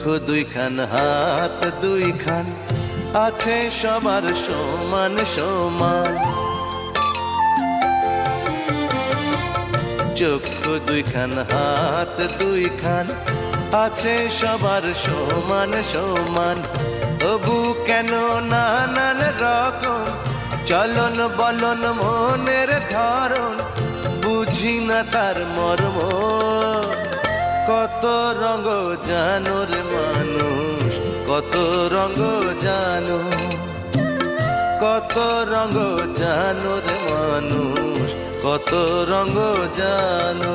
চক্ষু দুইখান, হাত দুইখান, আছে সবার সমান সমান। চক্ষু দুইখান, হাত দুইখান, আছে সবার সমান সমান। তবু কেন নানান রকম চলন বলন মনের ধরন, বুঝি না তার মর্ম। কত রঙ জানো রে মানুষ, কত রঙ জানো, কত রঙ জানো রে মানুষ, কত রঙ জানো।